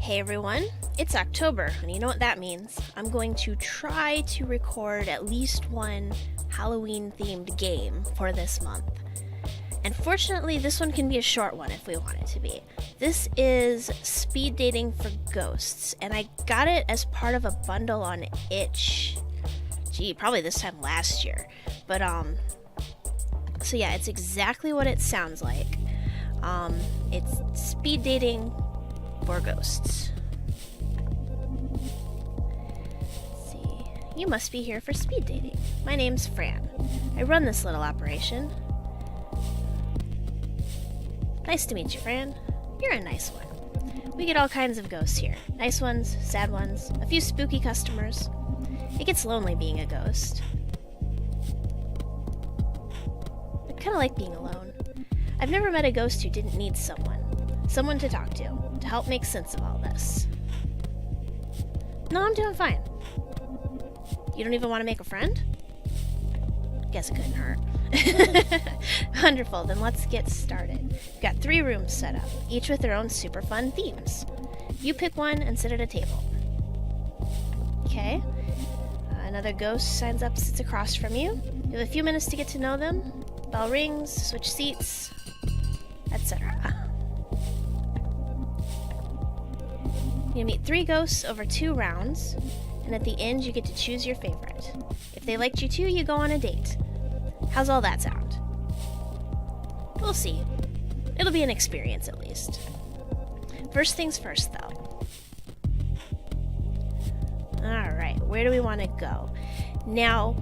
Hey everyone, it's October, and you know what that means. I'm going to try to record at least one Halloween themed game for this month. And fortunately, this one can be a short one if we want it to be. This is Speed Dating for Ghosts, and I got it as part of a bundle on Itch. Probably this time last year. But, so yeah, it's exactly what it sounds like. It's speed dating for ghosts. Let's see. You must be here for speed dating. My name's Fran. I run this little operation. Nice to meet you, Fran. You're a nice one. We get all kinds of ghosts here. Nice ones, sad ones, a few spooky customers. It gets lonely being a ghost. I kind of like being alone. I've never met a ghost who didn't need someone to talk to help make sense of all this. No, I'm doing fine. You don't even want to make a friend? Guess it couldn't hurt. Wonderful, then let's get started. We've got 3 rooms set up, each with their own super fun themes. You pick one and sit at a table. Okay. Another ghost signs up, sits across from you. You have a few minutes to get to know them. Bell rings, switch seats, etc. You meet 3 ghosts over 2 rounds, and at the end you get to choose your favorite. If they liked you too, you go on a date. How's all that sound? We'll see. It'll be an experience at least. First things first, though. Alright, where do we want to go? Now,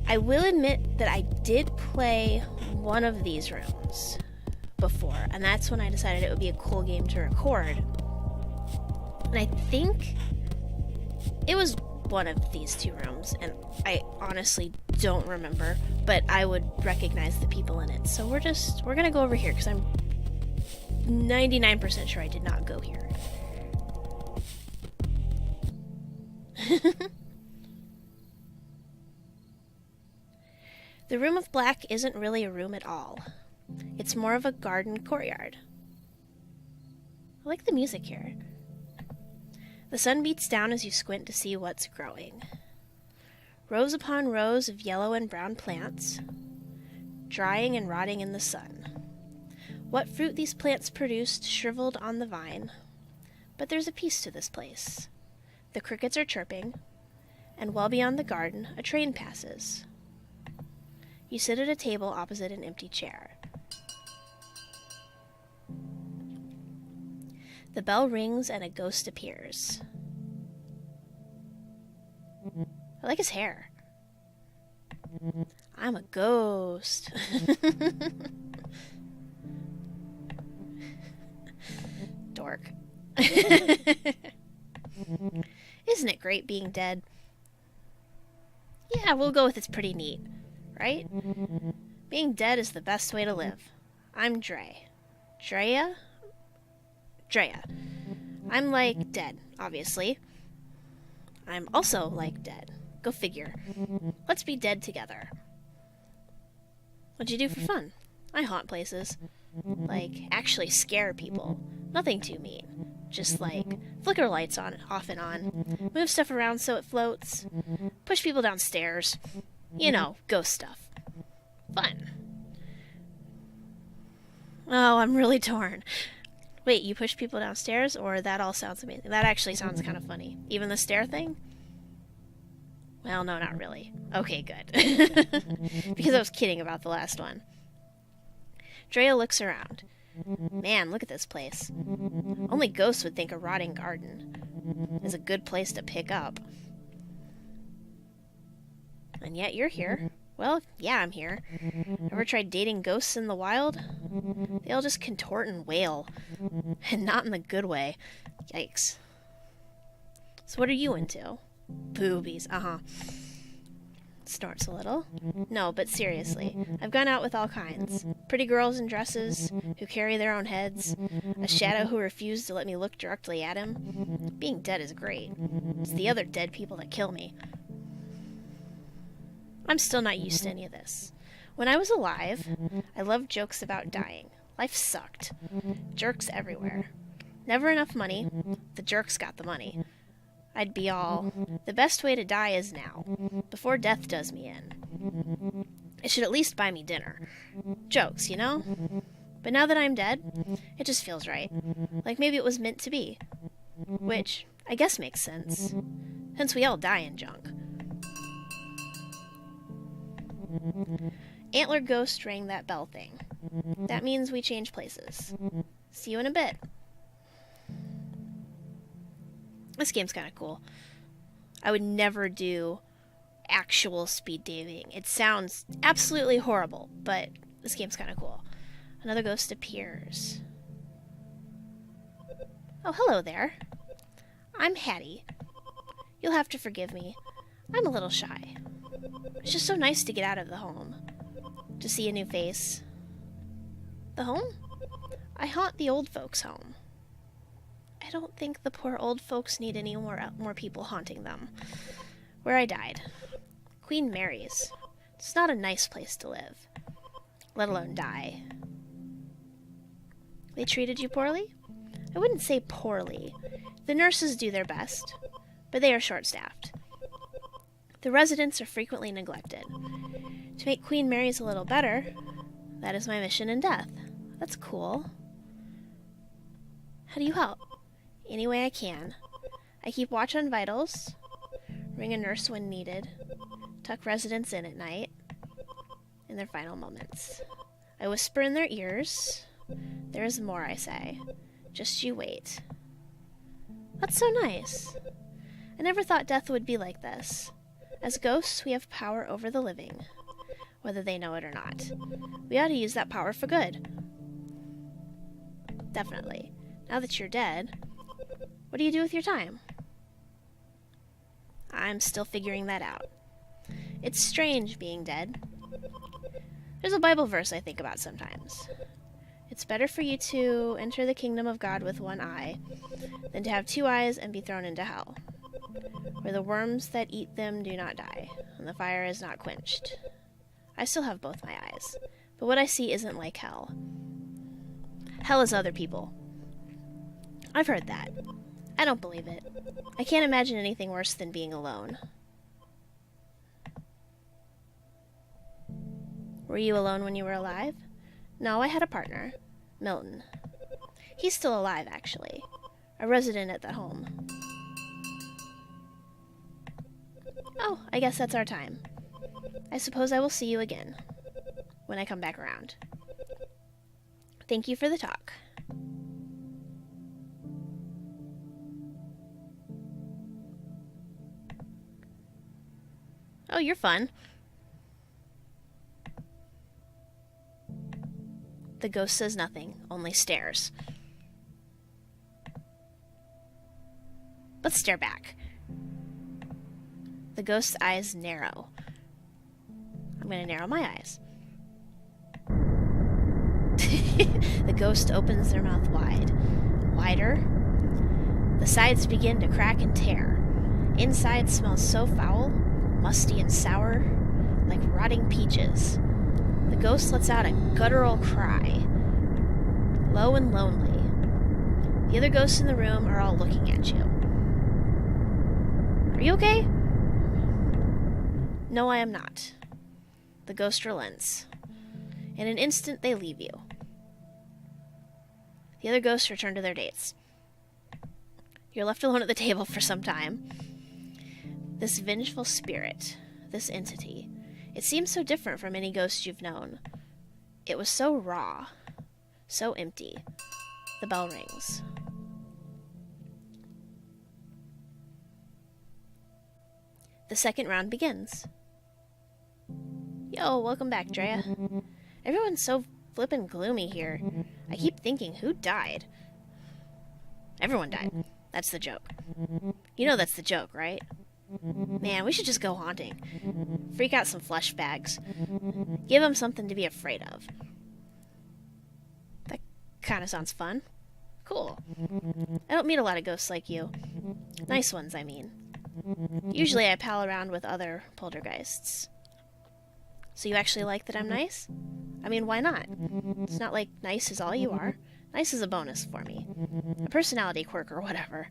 I will admit that I did play one of these rooms before, and that's when I decided it would be a cool game to record. And I think it was one of these 2 rooms, and I honestly don't remember, but I would recognize the people in it. So we're gonna go over here, because I'm 99% sure I did not go here. The Room of Black isn't really a room at all. It's more of a garden courtyard. I like the music here. The sun beats down as you squint to see what's growing. Rows upon rows of yellow and brown plants, drying and rotting in the sun. What fruit these plants produced shriveled on the vine, but there's a peace to this place. The crickets are chirping, and well beyond the garden, a train passes. You sit at a table opposite an empty chair. The bell rings and a ghost appears. I like his hair. I'm a ghost. Dork. Isn't it great being dead? Yeah, we'll go with it's pretty neat, right? Being dead is the best way to live. I'm Dre. Drea? Drea. I'm like dead, obviously. I'm also like dead. Go figure. Let's be dead together. What'd you do for fun? I haunt places. Like, actually scare people. Nothing too mean. Just like, flicker lights on, off and on. Move stuff around so it floats. Push people downstairs. You know, ghost stuff. Fun. Oh, I'm really torn. Wait, you push people downstairs, or that all sounds amazing? That actually sounds kind of funny. Even the stair thing? Well, no, not really. Okay, good. Because I was kidding about the last one. Drea looks around. Man, look at this place. Only ghosts would think a rotting garden is a good place to pick up. And yet you're here. Well, yeah, I'm here. Ever tried dating ghosts in the wild? They all just contort and wail. And not in the good way. Yikes. So what are you into? Boobies, Snorts a little. No, but seriously, I've gone out with all kinds. Pretty girls in dresses, who carry their own heads. A shadow who refused to let me look directly at him. Being dead is great. It's the other dead people that kill me. I'm still not used to any of this. When I was alive, I loved jokes about dying. Life sucked. Jerks everywhere. Never enough money. The jerk's got the money. I'd be all, the best way to die is now, before death does me in. It should at least buy me dinner. Jokes, you know? But now that I'm dead, it just feels right. Like maybe it was meant to be. Which, I guess makes sense. Since we all die in junk. Antler Ghost rang that bell thing. That means we change places. See you in a bit. This game's kind of cool. I would never do actual speed dating. It sounds absolutely horrible, but this game's kind of cool. Another ghost appears. Oh, hello there. I'm Hattie. You'll have to forgive me. I'm a little shy. It's just so nice to get out of the home. To see a new face. The home? I haunt the old folks' home. I don't think the poor old folks need any more people haunting them. Where I died. Queen Mary's. It's not a nice place to live. Let alone die. They treated you poorly? I wouldn't say poorly. The nurses do their best, but they are short-staffed. The residents are frequently neglected. To make Queen Mary's a little better, that is my mission in death. That's cool. How do you help? Any way I can. I keep watch on vitals, ring a nurse when needed, tuck residents in at night, in their final moments. I whisper in their ears. There is more, I say. Just you wait. That's so nice. I never thought death would be like this. As ghosts, we have power over the living, whether they know it or not. We ought to use that power for good. Definitely. Now that you're dead, what do you do with your time? I'm still figuring that out. It's strange being dead. There's a Bible verse I think about sometimes. It's better for you to enter the kingdom of God with one eye than to have two eyes and be thrown into hell, where the worms that eat them do not die, and the fire is not quenched. I still have both my eyes, but what I see isn't like hell. Hell is other people. I've heard that. I don't believe it. I can't imagine anything worse than being alone. Were you alone when you were alive? No, I had a partner, Milton. He's still alive, actually. A resident at that home. Oh, I guess that's our time. I suppose I will see you again, when I come back around. Thank you for the talk. Oh, you're fun. The ghost says nothing, only stares. Let's stare back. The ghost's eyes narrow. I'm going to narrow my eyes. The ghost opens their mouth wide. Wider. The sides begin to crack and tear. Inside smells so foul, musty and sour, like rotting peaches. The ghost lets out a guttural cry, low and lonely. The other ghosts in the room are all looking at you. Are you okay? No, I am not. The ghost relents. In an instant, they leave you. The other ghosts return to their dates. You're left alone at the table for some time. This vengeful spirit, this entity, it seems so different from any ghost you've known. It was so raw, so empty. The bell rings. The second round begins. Yo, welcome back, Drea. Everyone's so flippin' gloomy here. I keep thinking, who died? Everyone died. That's the joke. You know that's the joke, right? Man, we should just go haunting. Freak out some flesh bags. Give them something to be afraid of. That kind of sounds fun. Cool. I don't meet a lot of ghosts like you. Nice ones, I mean. Usually I pal around with other poltergeists. So you actually like that I'm nice? I mean, why not? It's not like nice is all you are. Nice is a bonus for me. A personality quirk or whatever.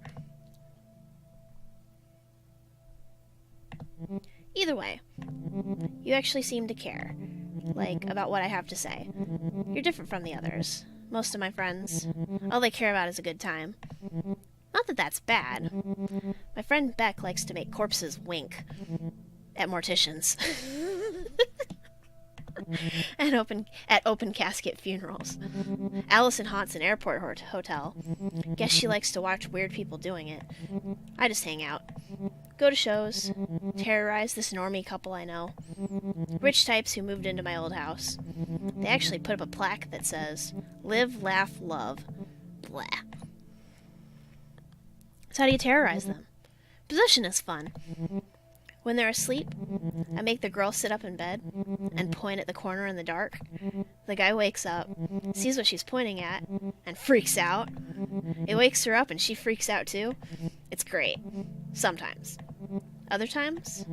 Either way, you actually seem to care, like, about what I have to say. You're different from the others. Most of my friends, all they care about is a good time. Not that that's bad. My friend Beck likes to make corpses wink at morticians. And open casket funerals. Allison haunts an airport hotel. Guess she likes to watch weird people doing it. I just hang out. Go to shows. Terrorize this normie couple I know. Rich types who moved into my old house. They actually put up a plaque that says, "Live, laugh, love." Blah. So how do you terrorize them? Possession is fun. When they're asleep, I make the girl sit up in bed and point at the corner in the dark. The guy wakes up, sees what she's pointing at, and freaks out. It wakes her up and she freaks out too. It's great. Sometimes. Other times,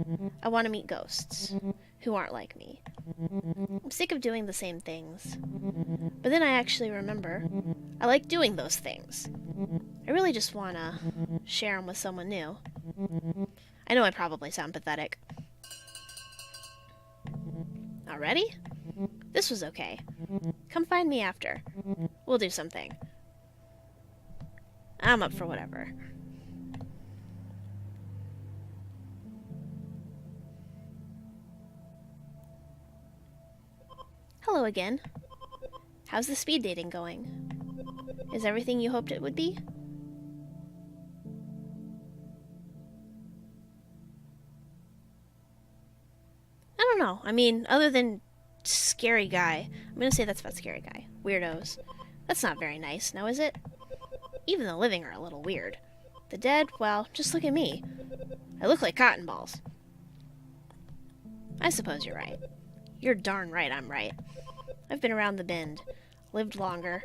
I want to meet ghosts who aren't like me. I'm sick of doing the same things. But then I actually remember I like doing those things. I really just want to share them with someone new. I know I probably sound pathetic. Already? This was okay. Come find me after. We'll do something. I'm up for whatever. Hello again. How's the speed dating going? Is everything you hoped it would be? I don't know. I mean, other than scary guy, I'm gonna say that's about scary guy. Weirdos. That's not very nice, now is it? Even the living are a little weird. The dead, well, just look at me. I look like cotton balls. I suppose you're right. You're darn right I'm right. I've been around the bend, lived longer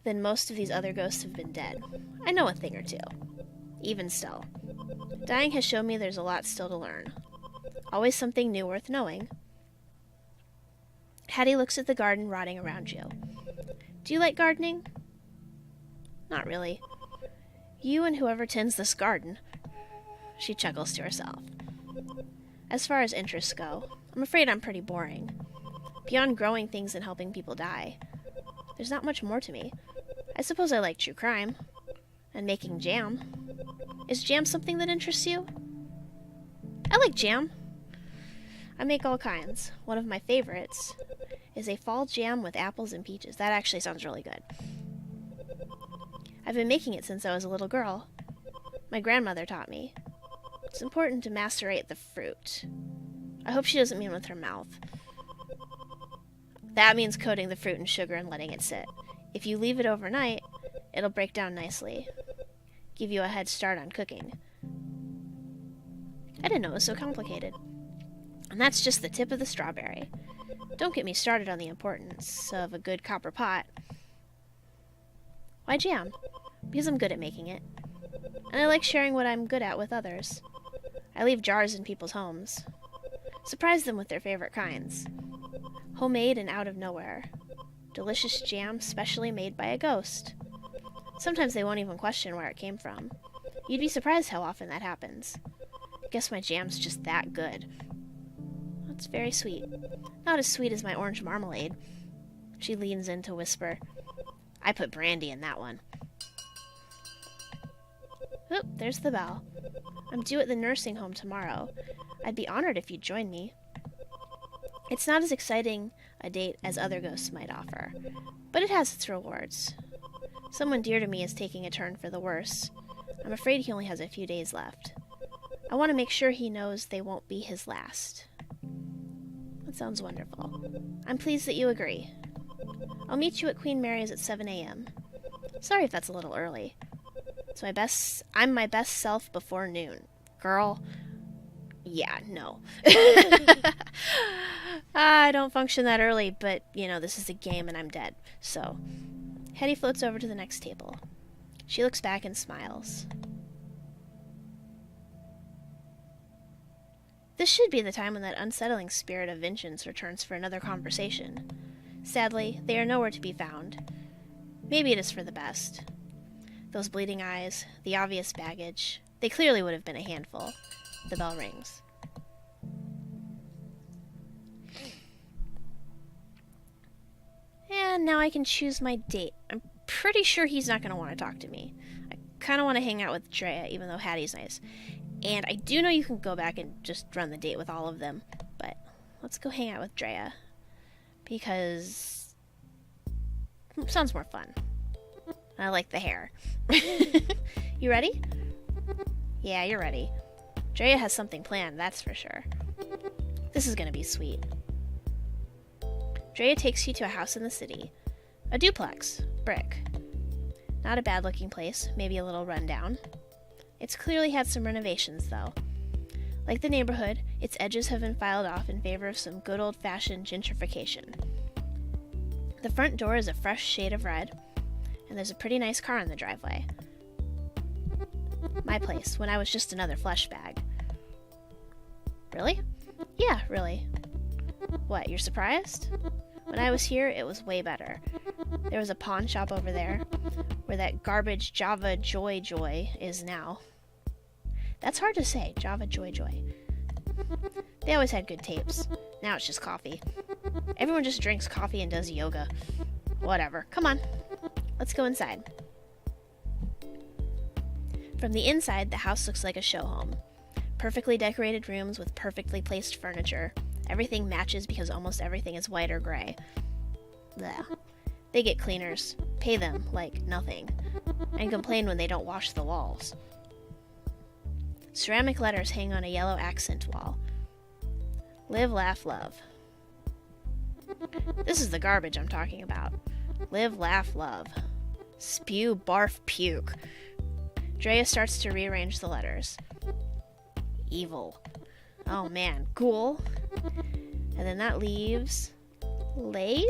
than most of these other ghosts have been dead. I know a thing or two. Even still. Dying has shown me there's a lot still to learn. Always something new worth knowing. Hattie looks at the garden rotting around you. Do you like gardening? Not really. You and whoever tends this garden. She chuckles to herself. As far as interests go, I'm afraid I'm pretty boring. Beyond growing things and helping people die, there's not much more to me. I suppose I like true crime. And making jam. Is jam something that interests you? I like jam. I make all kinds. One of my favorites is a fall jam with apples and peaches. That actually sounds really good. I've been making it since I was a little girl. My grandmother taught me. It's important to macerate the fruit. I hope she doesn't mean with her mouth. That means coating the fruit in sugar and letting it sit. If you leave it overnight, it'll break down nicely. Give you a head start on cooking. I didn't know it was so complicated. And that's just the tip of the strawberry. Don't get me started on the importance of a good copper pot. Why jam? Because I'm good at making it. And I like sharing what I'm good at with others. I leave jars in people's homes. Surprise them with their favorite kinds. Homemade and out of nowhere. Delicious jam specially made by a ghost. Sometimes they won't even question where it came from. You'd be surprised how often that happens. Guess my jam's just that good. That's very sweet. Not as sweet as my orange marmalade. She leans in to whisper. I put brandy in that one. Oop, there's the bell. I'm due at the nursing home tomorrow. I'd be honored if you'd join me. It's not as exciting a date as other ghosts might offer, but it has its rewards. Someone dear to me is taking a turn for the worse. I'm afraid he only has a few days left. I want to make sure he knows they won't be his last. That sounds wonderful. I'm pleased that you agree. I'll meet you at Queen Mary's at 7 a.m. Sorry if that's a little early. I'm my best self before noon. Girl, yeah, no. I don't function that early, but, this is a game and I'm dead. So, Hetty floats over to the next table. She looks back and smiles. This should be the time when that unsettling spirit of vengeance returns for another conversation. Sadly, they are nowhere to be found. Maybe it is for the best. Those bleeding eyes, the obvious baggage, they clearly would have been a handful. The bell rings. And now I can choose my date. I'm pretty sure he's not going to want to talk to me. I kind of want to hang out with Drea, even though Hattie's nice. And I do know you can go back and just run the date with all of them, but let's go hang out with Drea. Because it sounds more fun. I like the hair. You ready? Yeah, you're ready. Drea has something planned, that's for sure. This is gonna be sweet. Drea takes you to a house in the city. A duplex. Brick. Not a bad looking place, maybe a little rundown. It's clearly had some renovations, though. Like the neighborhood, its edges have been filed off in favor of some good old-fashioned gentrification. The front door is a fresh shade of red, and there's a pretty nice car in the driveway. My place, when I was just another flesh bag. Really? Yeah, really. What, you're surprised? When I was here, it was way better. There was a pawn shop over there, where that garbage Java Joy Joy is now. That's hard to say, Java Joy Joy. They always had good tapes. Now it's just coffee. Everyone just drinks coffee and does yoga. Whatever. Come on. Let's go inside. From the inside, the house looks like a show home. Perfectly decorated rooms with perfectly placed furniture. Everything matches because almost everything is white or gray. Blech. They get cleaners, pay them like nothing, and complain when they don't wash the walls. Ceramic letters hang on a yellow accent wall. Live, laugh, love. This is the garbage I'm talking about. Live, laugh, love. Spew, barf, puke. Drea starts to rearrange the letters. Evil. Oh man, ghoul. And then that leaves... Lathe?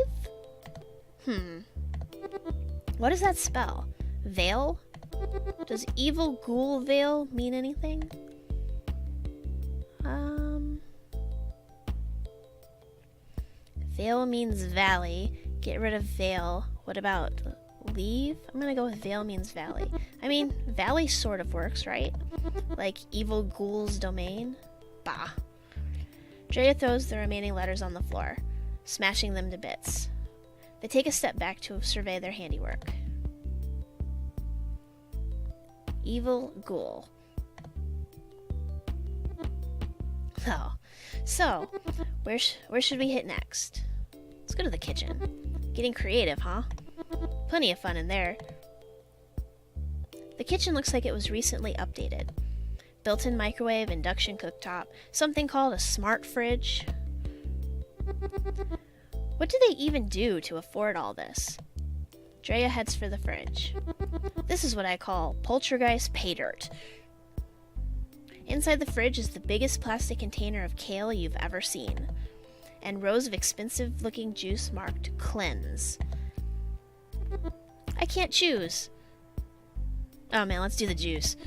What does that spell? Veil? Does evil ghoul veil mean anything? Veil means valley. Get rid of veil. What about leave? I'm gonna go with veil means valley. I mean, valley sort of works, right? Like evil ghoul's domain? Bah. Drea throws the remaining letters on the floor, smashing them to bits. They take a step back to survey their handiwork. Evil ghoul. Oh, so, where should we hit next? Let's go to the kitchen. Getting creative, huh? Plenty of fun in there. The kitchen looks like it was recently updated. Built-in microwave, induction cooktop, something called a smart fridge. What do they even do to afford all this? Drea heads for the fridge. This is what I call poltergeist pay dirt. Inside the fridge is the biggest plastic container of kale you've ever seen, and rows of expensive-looking juice marked Cleanse. I can't choose. Oh man, let's do the juice.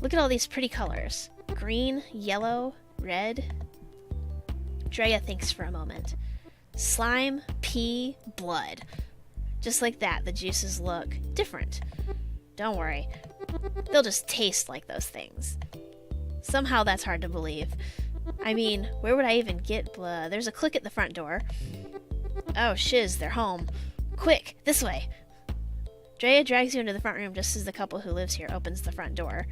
Look at all these pretty colors. Green, yellow, red. Drea thinks for a moment. Slime, pee, blood. Just like that, the juices look different. Don't worry. They'll just taste like those things. Somehow that's hard to believe. I mean, where would I even get blood? There's a click at the front door. Oh, shiz, they're home. Quick, this way. Drea drags you into the front room just as the couple who lives here opens the front door.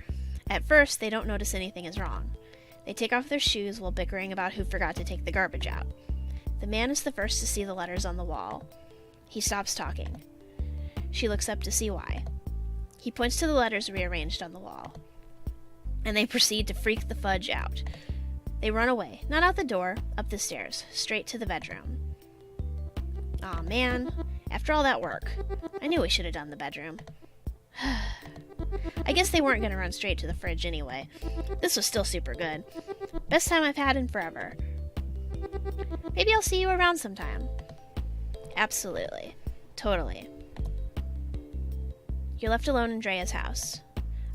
At first, they don't notice anything is wrong. They take off their shoes while bickering about who forgot to take the garbage out. The man is the first to see the letters on the wall. He stops talking. She looks up to see why. He points to the letters rearranged on the wall, and they proceed to freak the fudge out. They run away, not out the door, up the stairs, straight to the bedroom. Aw, man. After all that work. I knew we should have done the bedroom. I guess they weren't going to run straight to the fridge anyway. This was still super good. Best time I've had in forever. Maybe I'll see you around sometime. Absolutely. Totally. You're left alone in Drea's house.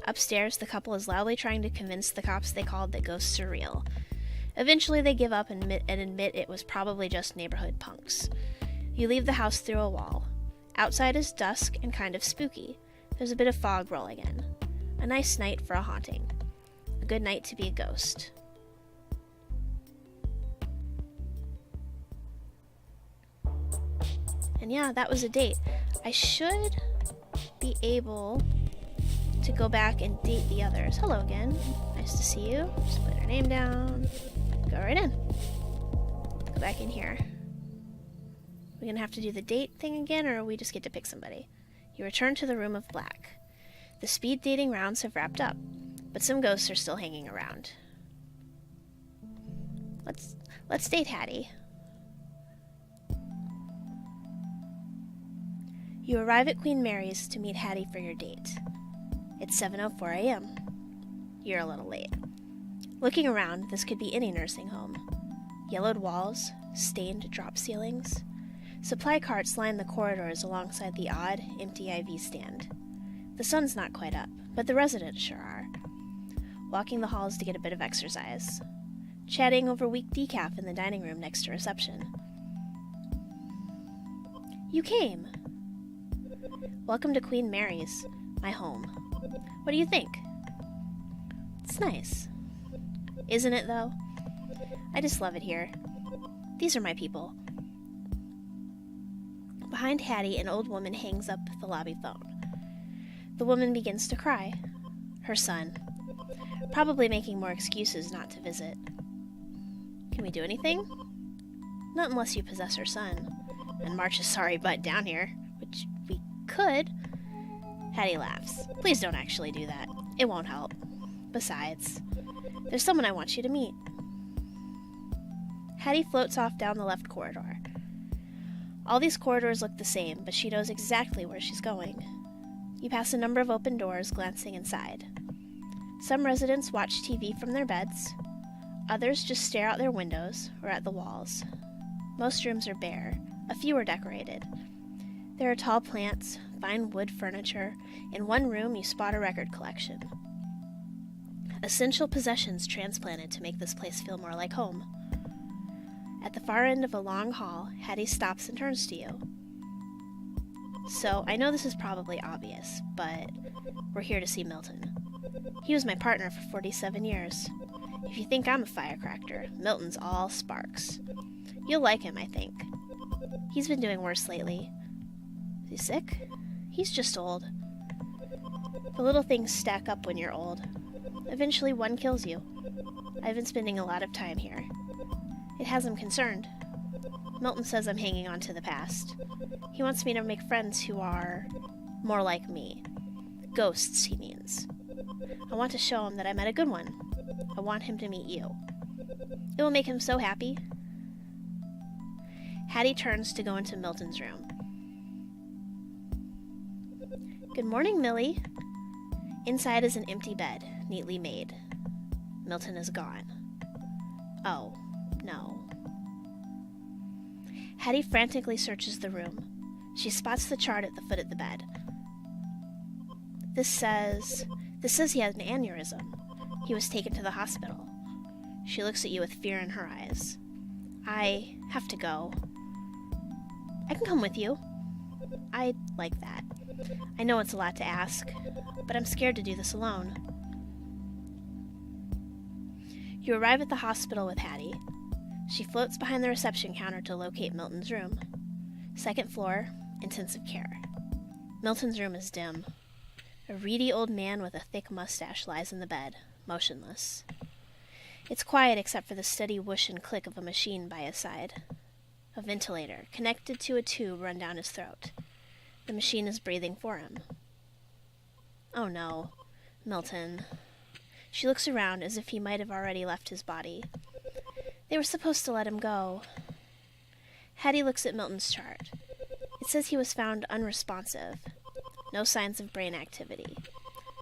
Upstairs, the couple is loudly trying to convince the cops they called that ghosts are real. Eventually, they give up and admit it was probably just neighborhood punks. You leave the house through a wall. Outside is dusk and kind of spooky. There's a bit of fog rolling in. A nice night for a haunting. A good night to be a ghost. And yeah, that was a date. I should be able to go back and date the others. Hello again. Nice to see you. Just put her name down. Go right in. Go back in here. We're gonna have to do the date thing again, or we just get to pick somebody. You return to the room of black. The speed dating rounds have wrapped up, but some ghosts are still hanging around. Let's date Hattie. You arrive at Queen Mary's to meet Hattie for your date. It's 7:04 a.m. You're a little late. Looking around, this could be any nursing home. Yellowed walls, stained drop ceilings. Supply carts line the corridors alongside the odd, empty IV stand. The sun's not quite up, but the residents sure are. Walking the halls to get a bit of exercise. Chatting over weak decaf in the dining room next to reception. You came! Welcome to Queen Mary's, my home. What do you think? It's nice. Isn't it, though? I just love it here. These are my people. Behind Hattie, an old woman hangs up the lobby phone. The woman begins to cry. Her son. Probably making more excuses not to visit. Can we do anything? Not unless you possess her son and march his sorry butt down here, which we could. Hattie laughs. Please don't actually do that. It won't help. Besides, there's someone I want you to meet. Hattie floats off down the left corridor. All these corridors look the same, but she knows exactly where she's going. You pass a number of open doors, glancing inside. Some residents watch TV from their beds. Others just stare out their windows or at the walls. Most rooms are bare. A few are decorated. There are tall plants, fine wood furniture. In one room, you spot a record collection. Essential possessions transplanted to make this place feel more like home. At the far end of a long hall, Hattie stops and turns to you. So, I know this is probably obvious, but we're here to see Milton. He was my partner for 47 years. If you think I'm a firecracker, Milton's all sparks. You'll like him, I think. He's been doing worse lately. Is he sick? He's just old. The little things stack up when you're old. Eventually one kills you. I've been spending a lot of time here. It has him concerned. Milton says I'm hanging on to the past. He wants me to make friends who are more like me. Ghosts, he means. I want to show him that I met a good one. I want him to meet you. It will make him so happy. Hattie turns to go into Milton's room. Good morning, Millie. Inside is an empty bed, neatly made. Milton is gone. Oh, no. Hattie frantically searches the room. She spots the chart at the foot of the bed. This says he had an aneurysm. He was taken to the hospital. She looks at you with fear in her eyes. I have to go. I can come with you. I like that. I know it's a lot to ask, but I'm scared to do this alone. You arrive at the hospital with Hattie. She floats behind the reception counter to locate Milton's room. Second floor, intensive care. Milton's room is dim. A reedy old man with a thick mustache lies in the bed, motionless. It's quiet except for the steady whoosh and click of a machine by his side. A ventilator, connected to a tube, run down his throat. The machine is breathing for him. Oh no, Milton. She looks around as if he might have already left his body. They were supposed to let him go. Hattie looks at Milton's chart. It says he was found unresponsive. No signs of brain activity.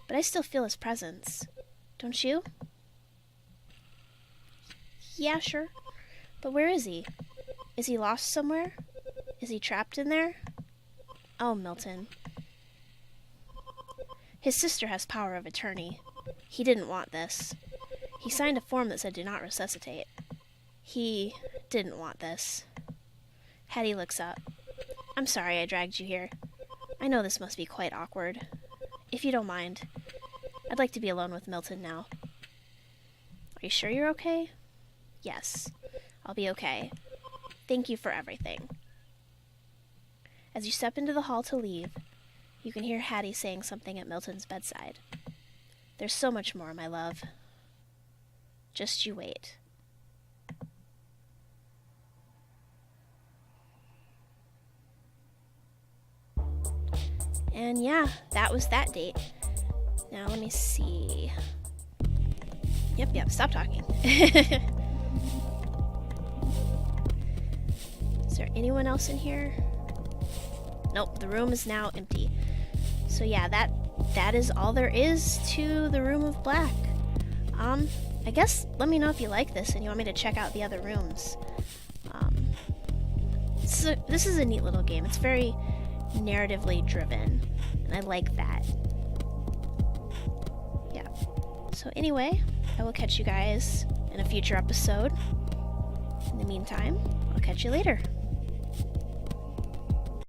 But I still feel his presence. Don't you? Yeah, sure. But where is he? Is he lost somewhere? Is he trapped in there? Oh, Milton. His sister has power of attorney. He didn't want this. He signed a form that said do not resuscitate. He didn't want this. Hattie looks up. I'm sorry I dragged you here. I know this must be quite awkward. If you don't mind, I'd like to be alone with Milton now. Are you sure you're okay? Yes, I'll be okay. Thank you for everything. As you step into the hall to leave, you can hear Hattie saying something at Milton's bedside. There's so much more, my love. Just you wait. And yeah, that was that date. Now let me see. Yep, stop talking. Is there anyone else in here? Nope, the room is now empty. So yeah, that is all there is to the Room of Black. I guess let me know if you like this and you want me to check out the other rooms. This is a neat little game. It's very narratively driven, and I like that. Yeah. So anyway, I will catch you guys in a future episode. In the meantime, I'll catch you later.